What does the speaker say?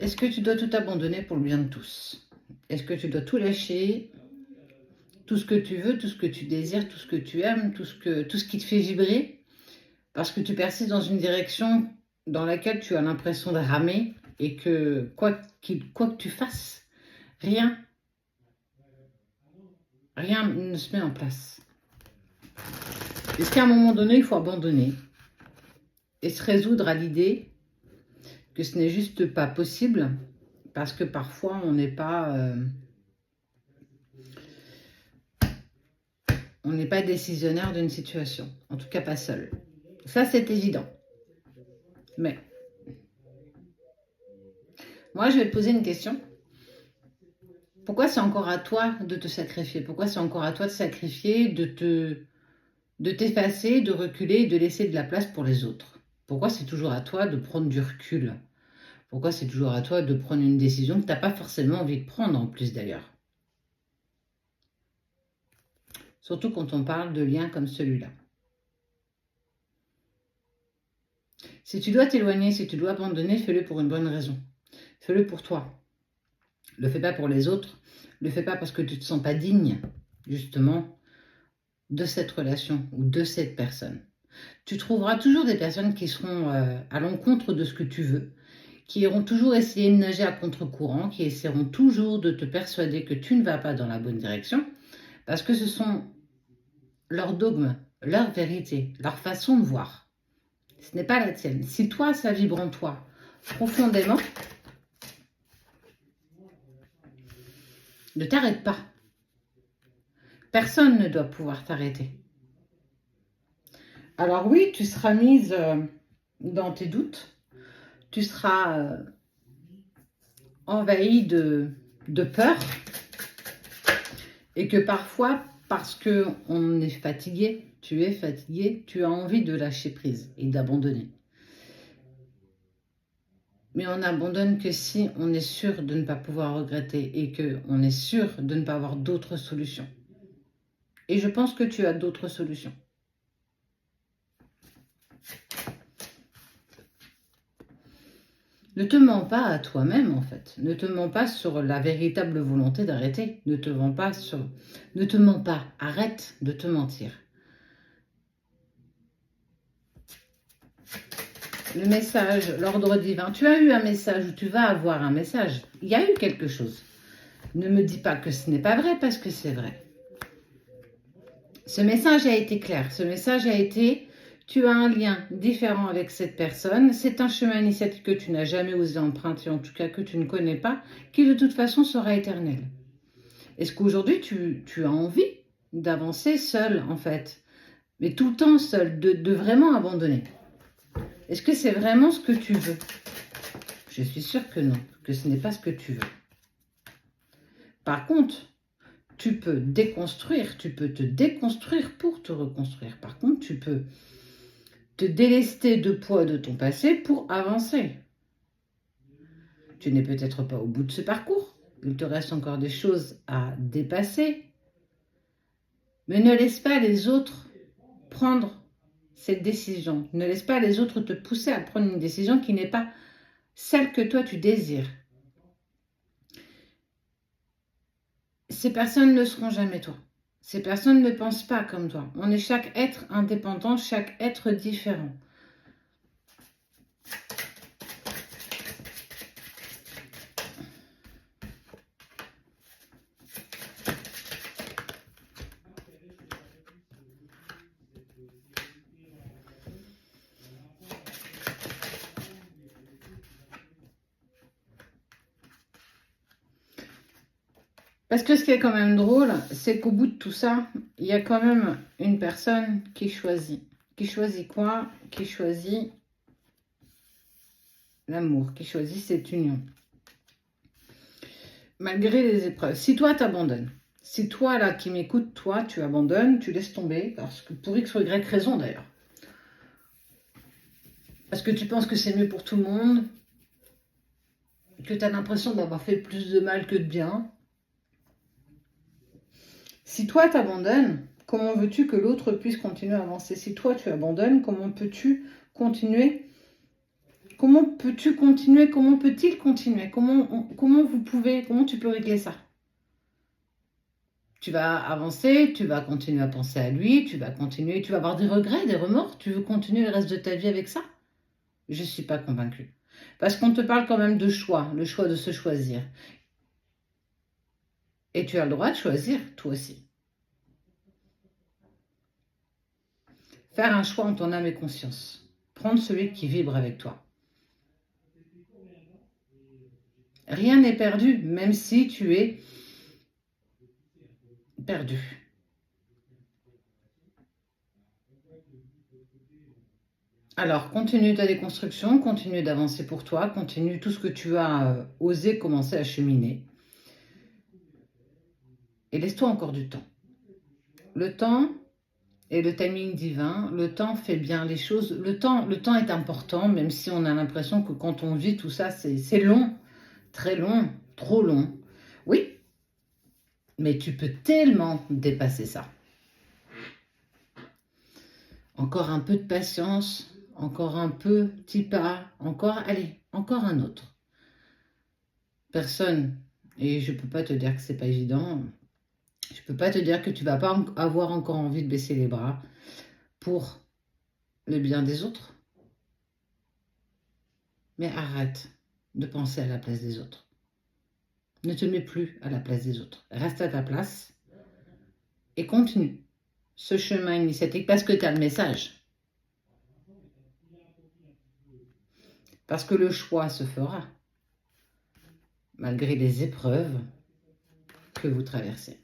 Est-ce que tu dois tout abandonner pour le bien de tous? Est-ce que tu dois tout lâcher, tout ce que tu veux, tout ce que tu désires, tout ce que tu aimes, tout ce qui te fait vibrer, parce que tu persistes dans une direction dans laquelle tu as l'impression de ramer et que quoi que tu fasses, rien ne se met en place. Est-ce qu'à un moment donné, il faut abandonner et se résoudre à l'idée que ce n'est juste pas possible parce que parfois on n'est pas décisionnaire d'une situation, en tout cas pas seul. Ça c'est évident. Mais moi je vais te poser une question. Pourquoi c'est encore à toi de te sacrifier? Pourquoi c'est encore à toi de sacrifier, de t'effacer, de reculer, de laisser de la place pour les autres? Pourquoi c'est toujours à toi de prendre du recul? Pourquoi c'est toujours à toi de prendre une décision que tu n'as pas forcément envie de prendre en plus d'ailleurs? Surtout quand on parle de liens comme celui-là. Si tu dois t'éloigner, si tu dois abandonner, fais-le pour une bonne raison. Fais-le pour toi. Ne le fais pas pour les autres. Ne le fais pas parce que tu ne te sens pas digne, justement, de cette relation ou de cette personne. Tu trouveras toujours des personnes qui seront à l'encontre de ce que tu veux, qui iront toujours essayer de nager à contre-courant, qui essaieront toujours de te persuader que tu ne vas pas dans la bonne direction, parce que ce sont leurs dogmes, leur vérité, leur façon de voir. Ce n'est pas la tienne. Si toi, ça vibre en toi profondément, ne t'arrête pas. Personne ne doit pouvoir t'arrêter. Alors oui, tu seras mise dans tes doutes, tu seras envahie de peur, et que parfois, parce qu'on est fatigué, tu es fatigué, tu as envie de lâcher prise et d'abandonner. Mais on n'abandonne que si on est sûr de ne pas pouvoir regretter et qu'on est sûr de ne pas avoir d'autres solutions. Et je pense que tu as d'autres solutions. Ne te mens pas à toi-même, en fait. Ne te mens pas sur la véritable volonté d'arrêter. Ne te mens pas. Arrête de te mentir. Le message, l'ordre divin. Tu as eu un message ou tu vas avoir un message. Il y a eu quelque chose. Ne me dis pas que ce n'est pas vrai parce que c'est vrai. Ce message a été clair. Ce message a été... Tu as un lien différent avec cette personne. C'est un chemin initiatique que tu n'as jamais osé emprunter, en tout cas que tu ne connais pas, qui de toute façon sera éternel. Est-ce qu'aujourd'hui, tu as envie d'avancer seul, en fait, mais tout le temps seul, de vraiment abandonner? Est-ce que c'est vraiment ce que tu veux? Je suis sûre que non, que ce n'est pas ce que tu veux. Par contre, tu peux déconstruire, tu peux te déconstruire pour te reconstruire. Par contre, tu peux te délester de poids de ton passé pour avancer. Tu n'es peut-être pas au bout de ce parcours. Il te reste encore des choses à dépasser. Mais ne laisse pas les autres prendre cette décision. Ne laisse pas les autres te pousser à prendre une décision qui n'est pas celle que toi tu désires. Ces personnes ne seront jamais toi. Ces personnes ne pensent pas comme toi. On est chaque être indépendant, chaque être différent. Parce que ce qui est quand même drôle, c'est qu'au bout de tout ça, il y a quand même une personne qui choisit. Qui choisit quoi? Qui choisit l'amour, qui choisit cette union. Malgré les épreuves. Si toi, t'abandonnes, si toi, là, qui m'écoutes, toi, tu abandonnes, tu laisses tomber, parce que pour X ou Y raison, d'ailleurs. Parce que tu penses que c'est mieux pour tout le monde, que tu as l'impression d'avoir fait plus de mal que de bien. Si toi, t'abandonnes, comment veux-tu que l'autre puisse continuer à avancer? Si toi, tu abandonnes, comment peux-tu continuer Comment peux-tu continuer? Comment peut-il continuer? Comment tu peux régler ça? Tu vas avancer, tu vas continuer à penser à lui, tu vas continuer, tu vas avoir des regrets, des remords, tu veux continuer le reste de ta vie avec ça? Je ne suis pas convaincue. Parce qu'on te parle quand même de choix, le choix de se choisir. Et tu as le droit de choisir, toi aussi. Faire un choix en ton âme et conscience. Prendre celui qui vibre avec toi. Rien n'est perdu, même si tu es perdu. Alors, continue ta déconstruction, continue d'avancer pour toi, continue tout ce que tu as osé commencer à cheminer. Et laisse-toi encore du temps. Le temps et le timing divin, le temps fait bien les choses. Le temps est important, même si on a l'impression que quand on vit tout ça, c'est long, très long, trop long. Oui, mais tu peux tellement dépasser ça. Encore un peu de patience, encore un petit pas, allez, encore un autre. Personne, et je ne peux pas te dire que c'est pas évident, je ne peux pas te dire que tu vas pas avoir encore envie de baisser les bras pour le bien des autres. Mais arrête de penser à la place des autres. Ne te mets plus à la place des autres. Reste à ta place et continue ce chemin initiatique parce que tu as le message. Parce que le choix se fera, malgré les épreuves que vous traversez.